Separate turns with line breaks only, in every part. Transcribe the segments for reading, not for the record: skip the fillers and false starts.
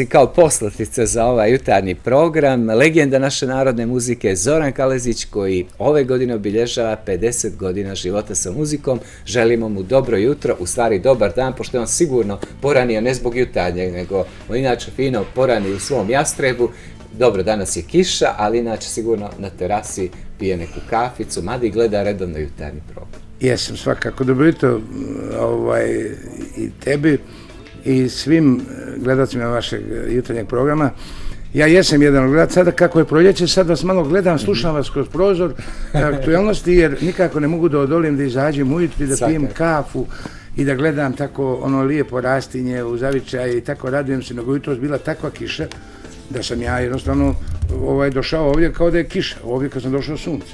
Kao poslatica za ovaj jutarnji program, legenda naše narodne muzike Zoran Kalezić, koji ove godine obilježava 50 godina života sa muzikom. Želimo mu dobro jutro, u stvari dobar dan, pošto je on sigurno poranio ne zbog jutarnjeg, nego on inače fino porani u svom Jastrebu. Dobro, danas je kiša, ali inače sigurno na terasi pije neku kaficu, mada i gleda redovno jutarnji program.
Jesam, svakako. Dobro jutro i tebi i svim gledalcima vašeg jutarnjeg programa. Ja jesam jedan od gledalaca. Sada kako je proljeće, sad vas malo gledam, slušam vas kroz prozor aktualnosti, jer nikako ne mogu da odolim da izađem ujutro i da pijem kafu i da gledam tako ono lijepo rastinje u zavičaju i tako radujem se, nego jutros bila takva kiša da sam ja jednostavno došao ovdje kao da je kiša, ovdje kad sam došao sunce.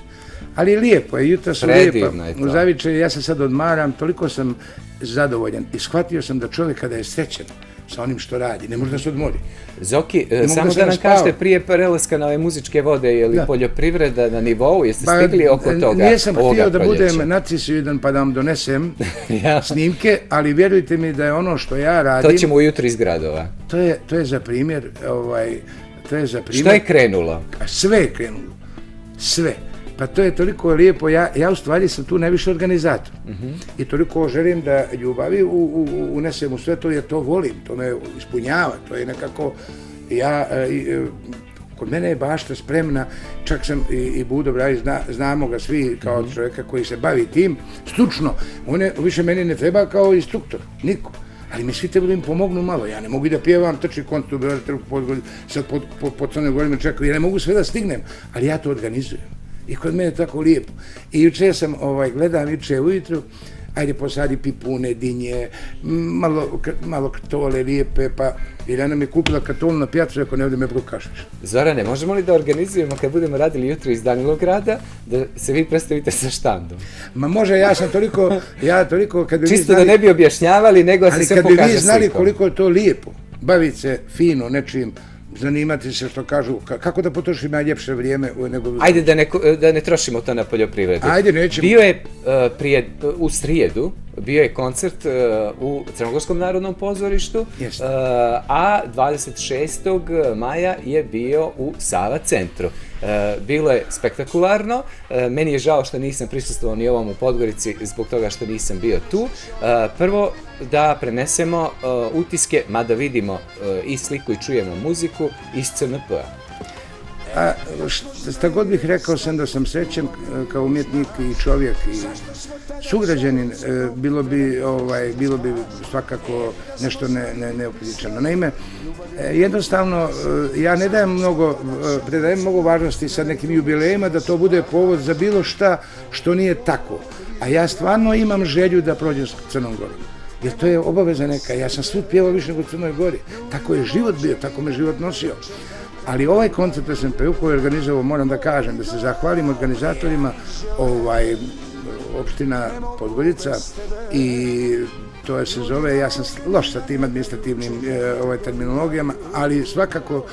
Ali lijepo je, jutra su lijepa u zavičaju, ja se sad odmaram, toliko sam zadovoljan i shvatio sam da čovjek kada je srećan sa onim što radi, ne može da se odmori.
Zoki, samo da nam kažete prije prelaska na ove muzičke vode, je li poljoprivreda na nivou, jeste stigli oko toga?
Nisam htio da budem narcisoidan pa da vam donesem snimke, ali vjerujte mi da je ono što ja radim...
To ćemo ujutro iz gradova.
To je za primjer,
Što je krenulo?
Sve je krenulo, sve. Pa to je toliko lijepo, ja u stvari sam tu najviše organizator i toliko želim da ljubavi unesem u sve to, jer to volim, to me ispunjava, to je nekako, kod mene je bašta spremna, čak sam i Budo Brajić, znamo ga svi kao čovjeka koji se bavi tim, stručno, više meni ne treba kao instruktor, niko. Ali mi svi trebali im pomognu malo, ja ne mogu da pjevam, trči kontu, sad po Crnoj Gori me čekaju, ja ne mogu sve da stignem, ali ja to organizujem. I kod mene je tako lijepo. I juče sam, gledam juče ujutru, ajde posadi pipune, dinje, malo kartole lijepe, pa Irena mi je kupila kartolu na pijacu, ako ne ovdje me prokašliš.
Zorane, možemo li da organizujemo kad budemo radili jutro iz Danilograda, da se vi predstavite sa štandom?
Ma može, ja toliko, kad bi vi znali...
Čisto da ne bi objašnjavali, nego se sve pokaže slikom.
Ali kad bi vi znali koliko je to lijepo, baviti se fino nečim, zanimati se, što kažu, kako da potrošim najljepše vrijeme nego...
Ajde da ne trošimo to na poljoprivredu.
Ajde, nećemo.
Bio je u srijedu, bio je koncert u Crnogorskom narodnom pozorištu, a 26. maja je bio u Sava centru. Bilo je spektakularno, meni je žao što nisam prisustvovao ni ovom u Podgorici zbog toga što nisam bio tu. Prvo da prenesemo utiske, mada vidimo i sliku i čujemo muziku iz CNP-a.
Šta god bih rekao sam da sam srećan kao umjetnik i čovjek i sugrađanin, bilo bi svakako nešto neopričano. Naime, jednostavno ja ne dajem predajem mnogo važnosti sa nekim jubilejima da to bude povod za bilo šta što nije tako. A ja stvarno imam želju da prođem s Crnom Gorom. Jer to je obaveza neka. Ja sam svud pjevao više nego u Crnoj Gori. Tako je život bio, tako me život nosio. Ali ovaj koncert da sam koji je organizovao, moram da kažem, da se zahvalim organizatorima, opština Podgorica, i to se zove, ja sam loš sa tim administrativnim terminologijama, ali svakako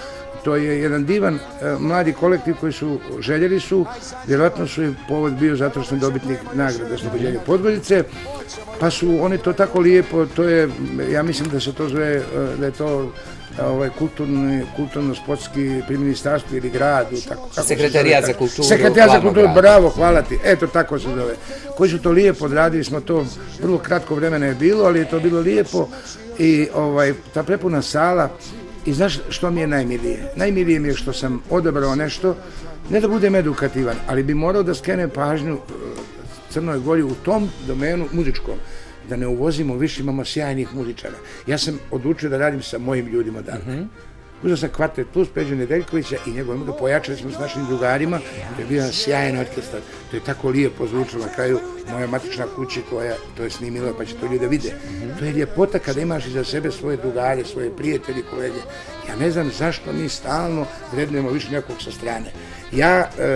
to je jedan divan mladi kolektiv koji su željeli vjerojatno su i povod bio zato što sam dobitnik nagrade Oslobođenja Podgorice, pa su oni to tako lijepo, to je, ja mislim da se to zove, da je to kulturno-sportski pri ministarstvu ili gradu.
Sekretarijat za kulturu.
Sekretarijat za kulturu, bravo, hvala ti. Eto, tako se zove. Koji su to lijepo odradili smo to, vrlo kratko vremena je bilo, ali je to bilo lijepo i ta prepuna sala. I znaš što mi je najmilije? Najmilije mi je što sam odabrao nešto, ne da budem edukativan, ali bi morao da skrenem pažnju Crnoj Gori u tom domenu muzičkom, da ne uvozimo više, imamo sjajnih muzičara. Ja sam odlučio da radim sa mojim ljudima odavde. Uzeo sam kvartet plus Peđu Nedeljkovića i njegovim da pojačali smo s našim drugarima, to je bio jedan sjajan orkestar, to je tako lijepo zvučilo na kraju moja matična kuća koja to je snimila pa će to ljudi vide. To je ljepota kada imaš iza sebe svoje drugare, svoje prijatelji, kolege. Ja ne znam zašto mi stalno vrednujemo više nekog sa strane.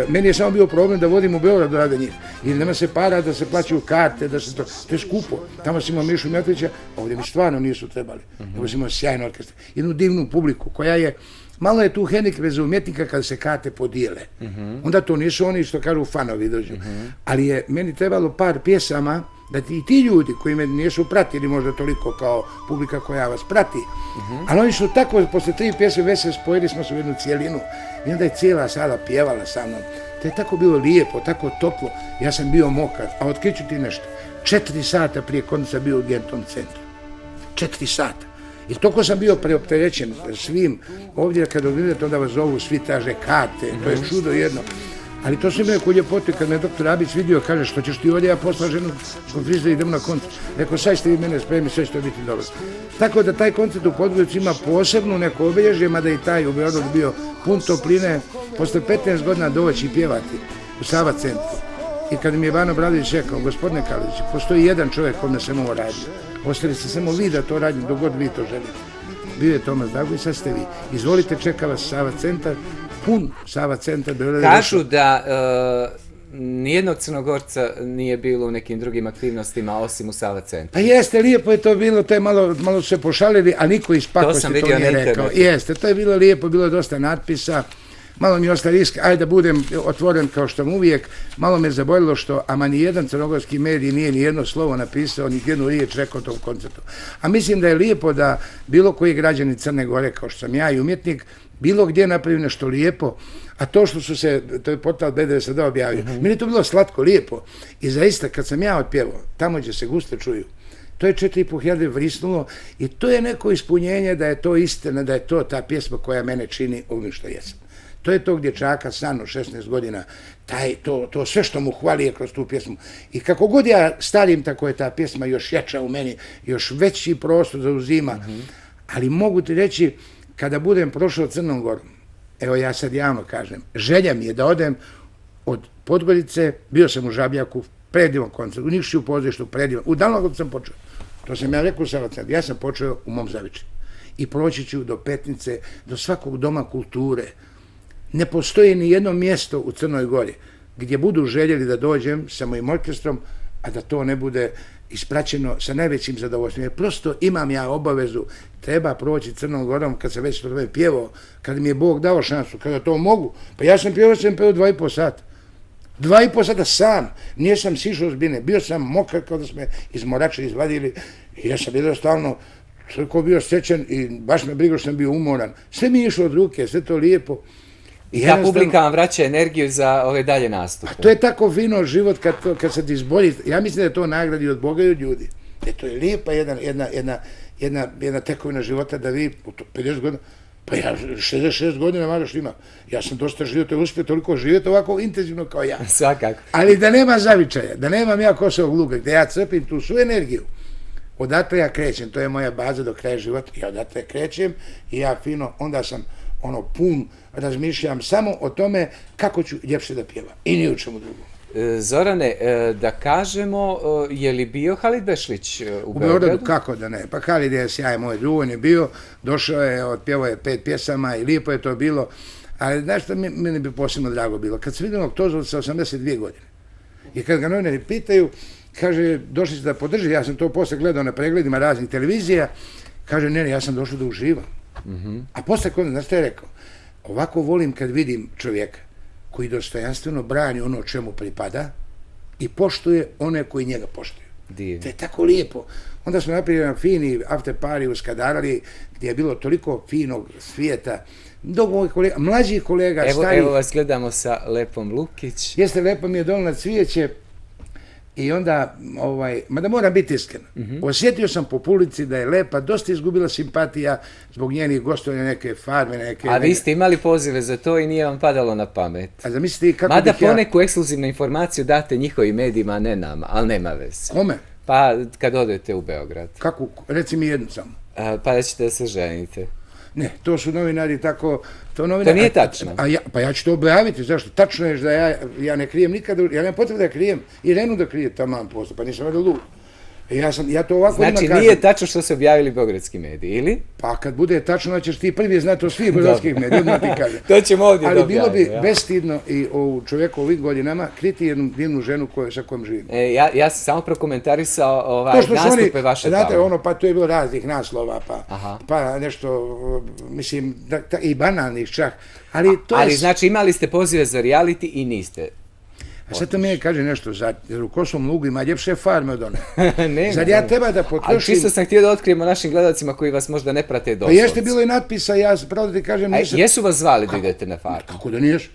Meni je samo bio problem da vodim u Beograd do rada njih, jer nema se para da se plaćaju karte, to je skupo. Tamo si imao Mišu Mjatovića, ovdje mi stvarno nisu trebali. Nego si imao sjajnu orkestar, jednu divnu publiku koja je, malo je tu hendikep za umjetnika kada se karte podijele. Onda to nisu oni što kažu fanovi dođu. Ali je meni trebalo par pjesama da ti ljudi koji me nisu pratili možda toliko kao publika koja vas prati, ali oni su tako, posle 3 pjesme već se spojili smo se u jednu cijelinu i onda je cijela sala pjevala sa mnom. To je tako bilo lijepo, tako toplo, ja sam bio mokar, a otkriću ti nešto, 4 sata prije konca bio u urgentnom centru. 4 sata. I toliko sam bio preopterećen svim, ovdje kad odgledate onda vas zovu, svi traže karte, to je čudo jedno. Ali to sam neku ljepotu, kad me doktor Abić vidio, kaže što ćeš ti ovdje, ja posla ženu kod frizera, idemo na koncert. Rekao, sad ste vi mene spremni, sve će to biti dobro. Tako da taj koncert u Podgorici ima posebno neko obilježje, mada i taj u Beogradu bio pun topline, posle 15 godina doći i pjevati u Sava centru. I kad mi je Bano Bradović rekao, gospodine Kalić, postoji jedan čovjek kome sam ovo radio. Ostali ste samo vi da to radim, dok god vi to želite. Bio je Tomas Dago i sad ste vi. Izvolite, čeka vas Sava centar, pun Sava centar.
Kažu da nijednog Crnogorca nije bilo u nekim drugim aktivnostima osim u Sava centru.
Pa jeste, lijepo je to bilo, to je malo se pošalili, a niko iz pakosti to nije rekao. Jeste, to je bilo lijepo, bilo je dosta natpisa. Malo mi je ostao risk, ajde da budem otvoren kao što uvijek, malo me zaboljilo što, ama ni jedan crnogorski medij nije ni jedno slovo napisao, ni jednu riječ rekao tom koncertu. A mislim da je lijepo da bilo koji građani Crne Gore, kao što sam ja i umjetnik, bilo gdje napravi nešto lijepo, a to što su se, to je portal B92 objavio, meni je to bilo slatko, lijepo. I zaista, kad sam ja otpjevao, tamo gdje se guste čuju, to je 4.500 vrisnulo i to je neko ispunjenje da je to istina, da je to ta pjesma koja mene čini ovim što jesam. To je tog dječaka Sano, 16 godina, to sve što mu hvali je kroz tu pjesmu. I kako god ja starim, tako je ta pjesma još jača u meni, još veći prostor zauzima. Ali mogu ti reći, kada budem prošao Crnom Gorom, evo ja sad javno kažem, želja mi je da odem od Podgorice, bio sam u Žabljaku, predivan koncert, u Nikšiću pozorištu, predivan, u Dalnogoru sam počeo. To sam ja rekao u Sava centru, ja sam počeo u mom Zavičaju. I proći ću do Petnice, do svakog doma kulture. Ne postoji ni jedno mjesto u Crnoj Gori gdje budu željeli da dođem sa mojim orkestrom, a da to ne bude ispraćeno sa najvećim zadovoljstvom. Jer prosto imam ja obavezu, treba proći Crnom Gorom kad sam već to pjevao, kad mi je Bog dao šansu, kada to mogu. Pa ja sam pjevao 2,5 sata. 2,5 sata sam, nisam sišao s bine, bio sam mokar kao da smo iz Morača izvadili i ja sam jednostavno toliko bio srećan i baš me brigo što sam bio umoran. Sve mi je išlo od ruke, sve to lijepo.
Ta publika vam vraća energiju za ove dalje nastupe.
To je tako fino život kad se ti izbolji. Ja mislim da je to nagradi od Boga i od ljudi. To je lijepa jedna tekovina života da vi u 50 godina, pa ja 66 godina malo što imam. Ja sam dosta živio, uspio toliko živjeti ovako intenzivno kao ja.
Svakako.
Ali da nema zavičaja, da nemam ja Kosovog luka, gdje ja crpim tu svu energiju. Odatle ja krećem, to je moja baza do kraja života. Ja odatle krećem i ja fino, onda sam pun, razmišljam samo o tome kako ću ljepše da pjevam i ni u čemu drugom.
Zorane, da kažemo, je li bio Halid Bešlić u Beogradu?
Kako da ne, pa Halid je sjaj moj drug, on je bio, došao je, otpjevao je 5 pjesama i lijepo je to bilo, ali znaš što meni bi posebno drago bilo, kad se vidim Tozovca 82 godine i kad ga novinari pitaju, kaže, došli ste da podrži, ja sam to posle gledao na pregledima raznih televizija, kaže, ne, ja sam došao da uživam. A posle kod nas je rekao, ovako volim kad vidim čovjeka koji dostojanstveno brani ono čemu pripada i poštuje one koji njega poštuju. To je tako lijepo. Onda smo napravili fini after party u Skadarali gdje je bilo toliko finog svijeta, mlađih kolega, starih.
Evo vas gledamo sa Lepom Lukić.
Jeste, Lepa mi je donijela cvijeće. I onda, mada moram biti iskren, osjetio sam po publici da je Lepa dosta izgubila simpatija zbog njenih gostovanja neke farme, neke...
A vi ste imali pozive za to i nije vam padalo na pamet.
A zamislite kako
mada poneku ekskluzivnu informaciju date njihovim medijima, a ne nama, ali nema veze.
Kome?
Pa kad odete u Beograd.
Kako? Reci mi jednu samo.
Pa da ćete da se ženite.
Ne, to su novinari tako...
To nije tačno.
Pa ja ću to objaviti, zašto? Tačno je da ja ne krijem nikada, ja nemam potrebe da krijem, Irenu da krijem tamo posle, pa nisam da lud. Ja to ovako njima kažem.
Znači nije tačno što se objavili beogradski mediji, ili?
Pa kad bude tačno, da ćeš ti prvi znati o svih beogradskih medija, odmah ti kažem.
To ćemo ovdje
ali bilo bi bestidno i o čovjeku ovih godinama kriti jednu divnu ženu sa kojom živim.
Ja sam samo prokomentarisao nastupe vaše tamo.
Znate, pa tu je bilo raznih naslova, pa nešto, mislim, i banalnih čak.
Ali znači imali ste pozive za reality i niste?
A sad to mi kaže nešto, jer u Kosovom Lugu ima ljepše farme od one.
Ne,
Zar ja treba da potrošim...
Ali čisto sam htio da otkrijemo našim gledalcima koji vas možda ne prate
Pa
doslovce.
jeste bilo i natpisa, ja pravo da ti kažem...
A jesu vas zvali da idete na farmu?
Kako da niješ?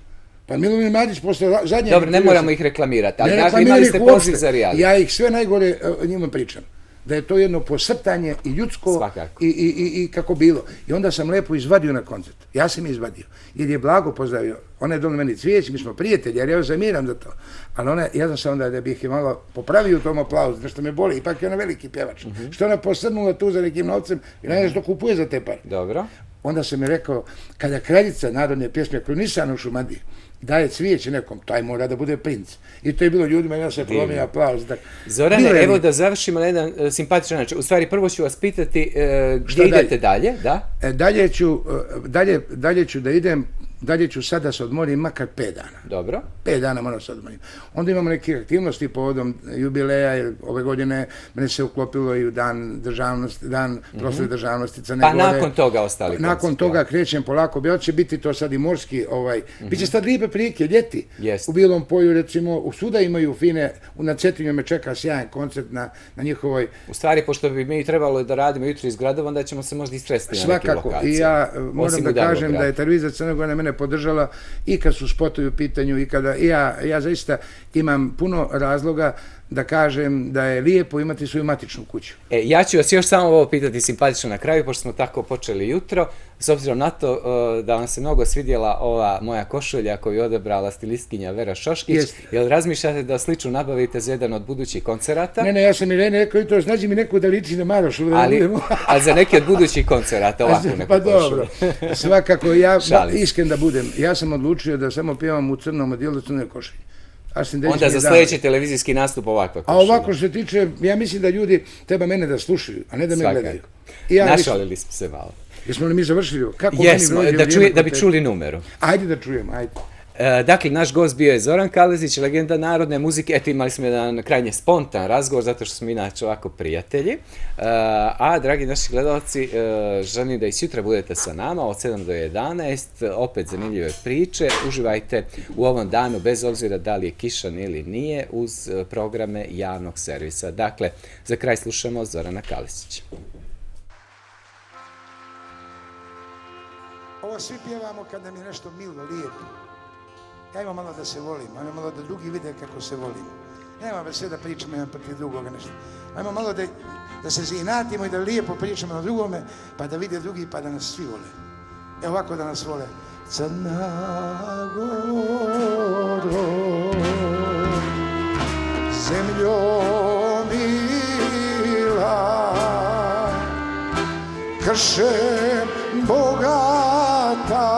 Pa Milomir Madić posle zadnje...
Dobro, ne moramo ih reklamirati, ali
Ne
imali ste poziv za reality.
Ja ih sve najgore njima pričam. Da je to jedno posrtanje i ljudsko i kako bilo. I onda sam lepo izvadio na koncert. Ja sam izvadio. Jer je Blago pozdravio. Ona je dole meni Cvijeć, mi smo prijatelji, jer ja zamiram za to. Ali ja sam se onda da bih je malo popravio u tom aplauzu, nešto me boli. Ipak je ona veliki pjevač. Što ona posrnula tu za nekim novcem i ona nešto kupuje za te pare.
Dobro.
Onda sam mi rekao, kada kraljica narodne pjesme Krunisan u Šumadiji daje cvijeće nekom, taj mora da bude princ. I to je bilo ljudima, ja se polomio aplauz.
Zorane, evo da završimo na jedan simpatičan način. U stvari, prvo ću vas pitati gdje idete dalje, da?
Dalje ću da idem, dalje ću sada da se odmorim makar 5 dana.
Dobro.
5 dana moram se odmorim. Onda imamo neke aktivnosti povodom jubileja, jer ove godine mene se uklopilo i u dan državnosti, dan proslave državnosti Crne Gore.
Pa nakon toga ostali koncerti.
Nakon toga krećem polako, će biti to sad i morski, biće sad lijepe prilike, ljeti. U Bilom polju, recimo, u svuda imaju fine, na Cetinju me čeka sjajan koncert na njihovoj...
U stvari, pošto bi mi trebalo da radimo jutro iz gradova, onda ćemo se možda istresti na neke lokacije.
Svakako, i ja moram da kažem da je televizija Crne Gore mene podržala i kad su spotovi u pitanju i kada ja zaista imam puno razloga da kažem da je lijepo imati svoju matičnu kuću.
Ja ću vas još samo ovo pitati simpatično na kraju, pošto smo tako počeli jutro, s obzirom na to da vam se mnogo svidjela ova moja košulja koju je odabrala stilistkinja Vera Šoškić, jel razmišljate da sličnu nabavite za jedan od budućih koncerata?
Ne, ja sam Irene rekao i to, znađi mi neku da liči na Marošu.
Ali za neki od budućih koncerata, ovako neku
košulju. Pa dobro, svakako ja, iskren da budem, ja sam odlučio da samo pjevam u crnom odijelu crne košulje.
Onda za sljedeći televizijski nastup ovakva košulja.
A ovako što se tiče, ja mislim da ljudi treba mene da slušaju, a ne da me gledaju.
Našalili smo se malo.
Jesmo li mi završili?
Jesmo, da bi čuli numeru.
Ajde da čujemo, ajde.
Dakle, naš gost bio je Zoran Kalezić, legenda narodne muzike. Eto, imali smo jedan krajnje spontan razgovor, zato što smo inače ovako prijatelji. A, dragi naši gledalci, želim da i sutra budete sa nama od 7 do 11. Opet zanimljive priče. Uživajte u ovom danu, bez obzira da li je kišan ili nije, uz programe javnog servisa. Dakle, za kraj slušamo Zorana Kalezića.
Ovo svi pjevamo kad nam je nešto milo, lijepo. Ajmo malo da se volim, ajmo malo da drugi vide kako se volim. Nema sve da pričamo jedan protiv drugoga nešto. Ajmo malo da se zinatimo i da lijepo pričamo na drugome, pa da vide drugi, pa da nas svi vole. Evo ovako da nas vole. Crna Goro, zemljo mila, kršem bogata,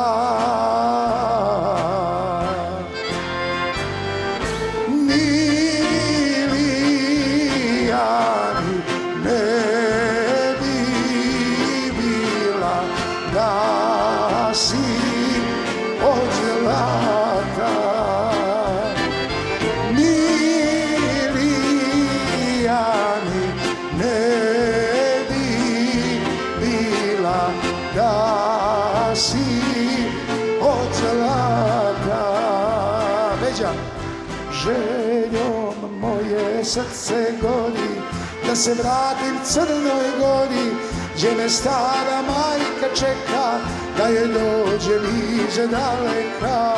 srce gori, da se vratim Crnoj Gori, gdje me stara majka čeka, da je dođe bliže daleka.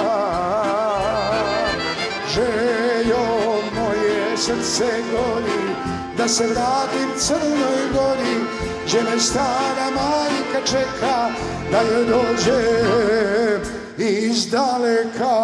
Željo moje srce gori, da se vratim Crnoj Gori, gdje me stara majka čeka, da je dođe iz daleka.